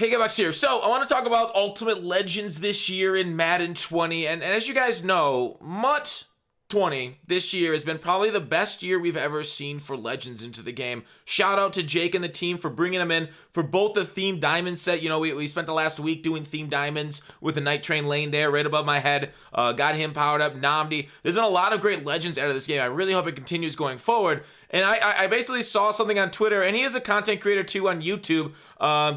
Hey, Gabox here. So, I want to talk about Ultimate Legends this year in Madden 20. And as you guys know, MUT 20 this year has been probably the best year we've ever seen for Legends into the game. Shout out to Jake and the team for bringing them in for both the Theme Diamond set. You know, we spent the last week doing Theme Diamonds with the Night Train lane there right above my head. Got him powered up, Namdi. There's been a lot of great Legends out of this game. I really hope it continues going forward. And I basically saw something on Twitter, and he is a content creator too on YouTube,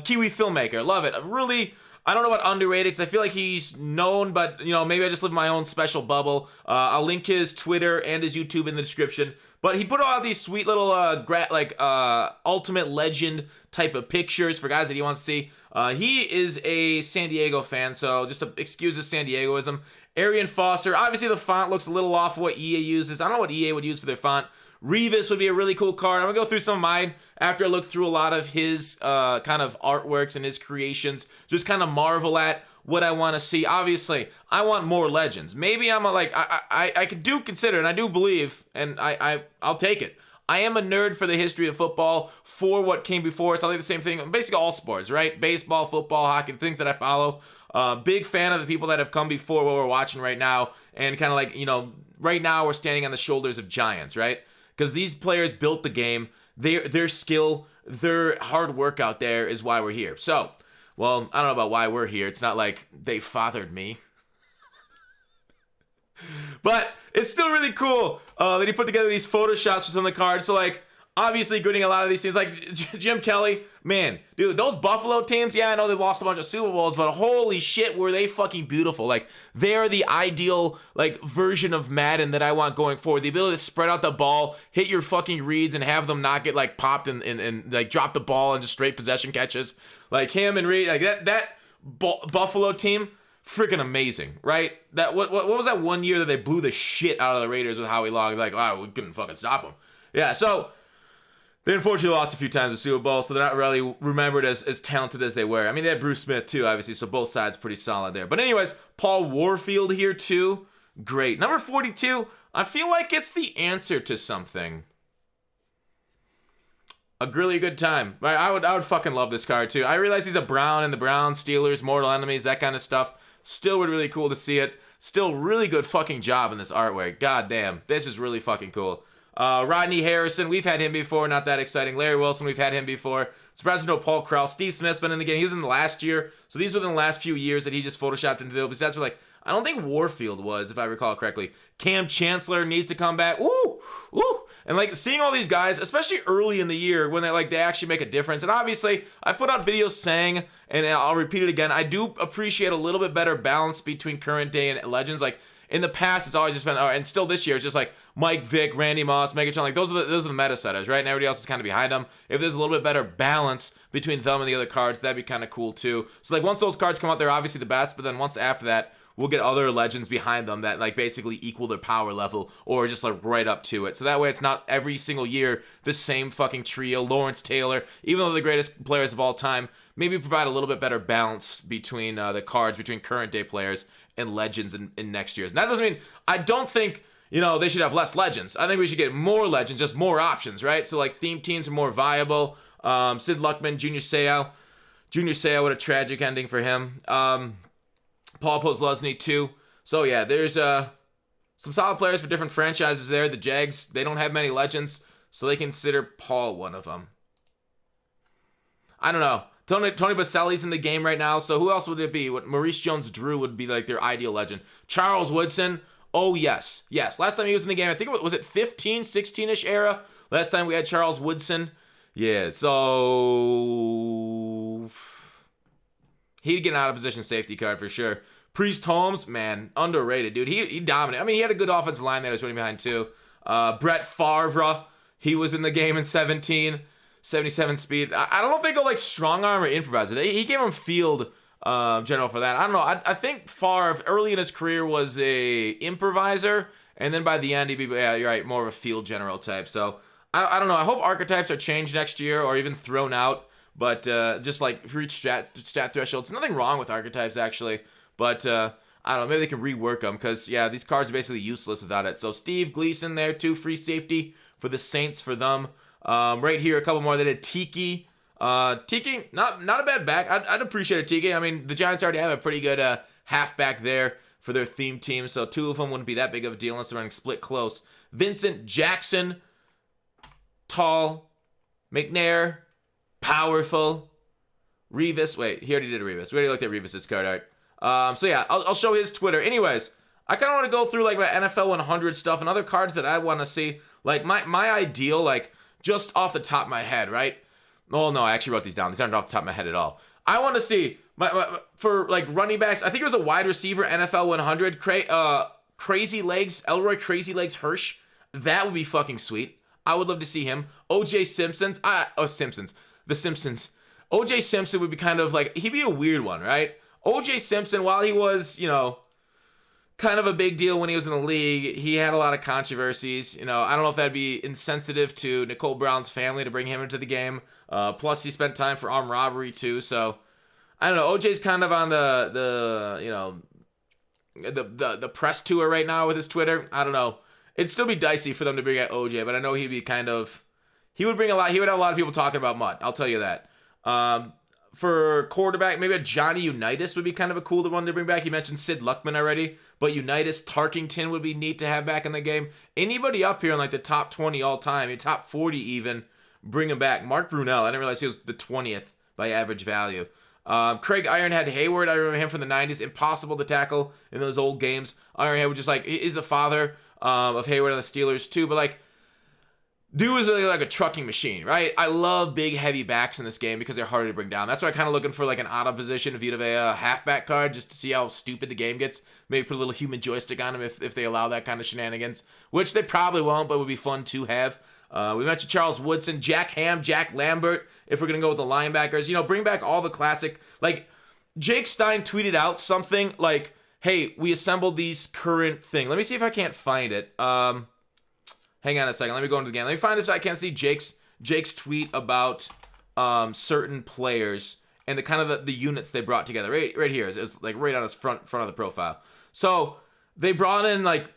Kiwi filmmaker. Love it. Really, I don't know about underrated because I feel like he's known, but you know, maybe I just live in my own special bubble. I'll link his Twitter and his YouTube in the description. But he put out these sweet little Ultimate Legend type of pictures for guys that he wants to see. He is a San Diego fan, so just to excuse his San Diegoism. Arian Foster. Obviously, the font looks a little off of what EA uses. I don't know what EA would use for their font. Revis would be a really cool card. I'm going to go through some of mine after I look through a lot of his kind of artworks and his creations. Just kind of marvel at what I want to see. Obviously, I want more Legends. Maybe I'm I do consider, and I do believe, and I'll take it. I am a nerd for the history of football, for what came before. So I like the same thing. Basically all sports, right? Baseball, football, hockey, things that I follow. Big fan of the people that have come before what we're watching right now. And kind of like, you know, right now we're standing on the shoulders of giants, right? Because these players built the game. Their skill, their hard work out there is why we're here. So, well, I don't know about why we're here. It's not like they fathered me. But it's still really cool that he put together these photoshots for some of the cards. So, like, obviously gritting a lot of these teams. Like, Jim Kelly, man, dude, those Buffalo teams, yeah, I know they lost a bunch of Super Bowls, but holy shit, were they fucking beautiful. Like, they're the ideal, like, version of Madden that I want going forward. The ability to spread out the ball, hit your fucking reads, and have them not get, like, popped and like, drop the ball into straight possession catches. Like, him and Reed, like, that Buffalo team, freaking amazing, right? That what was that one year that they blew the shit out of the Raiders with Howie Long? Like, wow, we couldn't fucking stop them. Yeah, so they unfortunately lost a few times in the Super Bowl, so they're not really remembered as talented as they were. I mean, they had Bruce Smith too, obviously, so both sides pretty solid there. But anyways, Paul Warfield here too. Great. Number 42, I feel like it's the answer to something. A really good time. I would fucking love this card too. I realize he's a Brown and the Browns, Steelers, mortal enemies, that kind of stuff. Still would really cool to see it. Still really good fucking job in this artwork. God damn, this is really fucking cool. Rodney Harrison, we've had him before, not that exciting. Larry Wilson, we've had him before. Surprised to know Paul Krause. Steve Smith's been in the game. He was in the last year. So these were the last few years that he just photoshopped into the besides for like, I don't think Warfield was, if I recall correctly. Cam Chancellor needs to come back. Woo! Woo! And like seeing all these guys, especially early in the year when they actually make a difference. And obviously, I put out videos saying, and I'll repeat it again, I do appreciate a little bit better balance between current day and Legends. Like in the past, it's always just been, and still this year, it's just like Mike Vick, Randy Moss, Megatron. Like those are the meta setters, right? And everybody else is kind of behind them. If there's a little bit better balance between them and the other cards, that'd be kind of cool too. So like once those cards come out, they're obviously the best. But then once after that, we'll get other Legends behind them that like basically equal their power level or just like right up to it. So that way it's not every single year the same fucking trio. Lawrence Taylor, even though they're the greatest players of all time, maybe provide a little bit better balance between the cards, between current day players and Legends in next year's. And that doesn't mean, I don't think, you know, they should have less Legends. I think we should get more Legends, just more options, right? So like theme teams are more viable. Sid Luckman, Junior Seau. Junior Seau, what a tragic ending for him. Paul Posluszny too. So yeah, there's some solid players for different franchises there. The Jags, they don't have many Legends, so they consider Paul one of them. I don't know. Tony Baselli's in the game right now, so who else would it be? Maurice Jones-Drew would be like their ideal Legend. Charles Woodson, oh yes. Yes, last time he was in the game, I think was it 15, 16-ish era? Last time we had Charles Woodson. Yeah, so he'd get an out-of-position safety card for sure. Priest Holmes, man, underrated, dude. He dominated. I mean, he had a good offensive line that he was running behind, too. Brett Favre, he was in the game in 17. 77 speed. I don't know if they go like strong arm or improviser. He gave him field general for that. I don't know. I think Favre early in his career was a improviser, and then by the end he'd be, yeah, you're right, more of a field general type. So I don't know. I hope archetypes are changed next year or even thrown out. But just like reach stat thresholds. Nothing wrong with archetypes actually, but I don't know. Maybe they can rework them because yeah, these cards are basically useless without it. So Steve Gleason there too, free safety for the Saints for them. Right here, a couple more. They did Tiki, Tiki, not a bad back. I'd appreciate a Tiki. I mean, the Giants already have a pretty good halfback there for their theme team, so two of them wouldn't be that big of a deal unless they're running split close. Vincent Jackson, tall, McNair, powerful. Revis, wait, he already did a Revis. We already looked at Revis's card art. So yeah, I'll show his Twitter. Anyways, I kind of want to go through like my NFL 100 stuff and other cards that I want to see. Like my ideal, like just off the top of my head, right? Oh no, I actually wrote these down. These aren't off the top of my head at all. I want to see for like running backs. I think it was a wide receiver NFL 100. Crazy Legs, Elroy Crazy Legs Hirsch. That would be fucking sweet. I would love to see him. OJ Simpsons. The Simpsons. OJ Simpson would be kind of like, he'd be a weird one, right? OJ Simpson, while he was, kind of a big deal when he was in the league, he had a lot of controversies. I don't know if that'd be insensitive to Nicole Brown's family to bring him into the game. Plus, he spent time for armed robbery too. So, I don't know. OJ's kind of on the press tour right now with his Twitter. I don't know. It'd still be dicey for them to bring out OJ, but I know he'd be he would have a lot of people talking about Mutt. I'll tell you that. For quarterback, maybe a Johnny Unitas would be kind of a cool one to bring back. You mentioned Sid Luckman already, but Unitas, Tarkington would be neat to have back in the game. Anybody up here in like the top 20 all time, top 40 even, bring him back. Mark Brunell, I didn't realize he was the 20th by average value. Craig Ironhead Hayward, I remember him from the 90s. Impossible to tackle in those old games. Ironhead was just he's the father of Hayward and the Steelers too, but dude is like a trucking machine, right? I love big, heavy backs in this game because they're harder to bring down. That's why I'm kind of looking for like an auto position if you'd have a halfback card just to see how stupid the game gets. Maybe put a little human joystick on them if they allow that kind of shenanigans, which they probably won't, but would be fun to have. We mentioned Charles Woodson, Jack Ham, Jack Lambert, if we're going to go with the linebackers. Bring back all the classic. Like, Jake Stein tweeted out something like, hey, we assembled these current thing. Let me see if I can't find it. Hang on a second. Let me go into the game. Let me find if I can't see Jake's tweet about certain players and the kind of the units they brought together. Right here. It's like right on his front of the profile. So they brought in like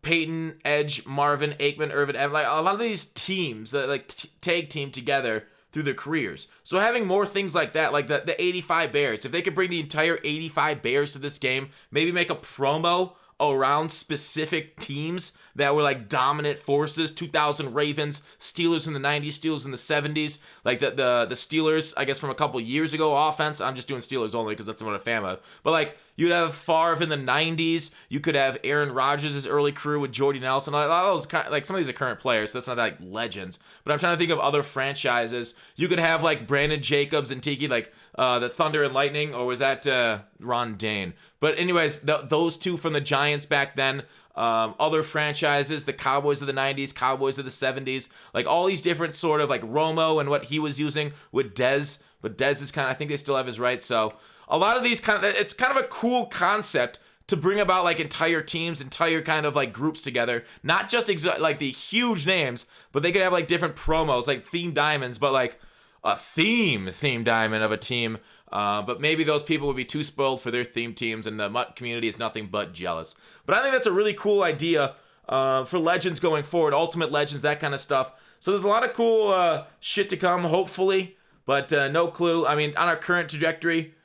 Peyton, Edge, Marvin, Aikman, Irvin, and like a lot of these teams that tag team together through their careers. So having more things like that, like the 85 Bears, if they could bring the entire 85 Bears to this game, maybe make a promo around specific teams that were like dominant forces. 2000 Ravens, Steelers in the 90s, Steelers in the 70s, like the Steelers, I guess from a couple years ago offense. I'm just doing Steelers only because that's what I'm a fan of. But like you'd have Favre in the 90s, you could have Aaron Rodgers' early crew with Jordy Nelson. A lot of those like some of these are current players, so that's not like legends. But I'm trying to think of other franchises. You could have like Brandon Jacobs and Tiki, like the Thunder and Lightning, or was that Ron Dane? But anyways, those two from the Giants back then. Other franchises, the Cowboys of the 90s, Cowboys of the 70s, like all these different sort of like Romo and what he was using with Dez. But Dez is I think they still have his rights. So a lot of these it's kind of a cool concept to bring about like entire teams, entire kind of like groups together. Not just like the huge names, but they could have like different promos, like theme diamonds, but like a theme diamond of a team. But maybe those people would be too spoiled for their theme teams, and the Mutt community is nothing but jealous. But I think that's a really cool idea for Legends going forward, Ultimate Legends, that kind of stuff. So there's a lot of cool shit to come, hopefully, but no clue. I mean, on our current trajectory,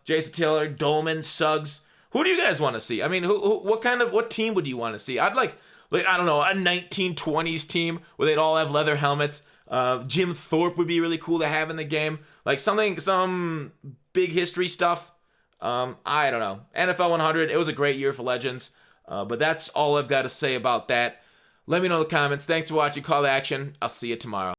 Jason Taylor, Dolman, Suggs. Who do you guys want to see? I mean, what team would you want to see? I'd like I don't know, a 1920s team where they'd all have leather helmets. Jim Thorpe would be really cool to have in the game. Like some big history stuff. I don't know. NFL 100, it was a great year for Legends. But that's all I've got to say about that. Let me know in the comments. Thanks for watching Call to Action. I'll see you tomorrow.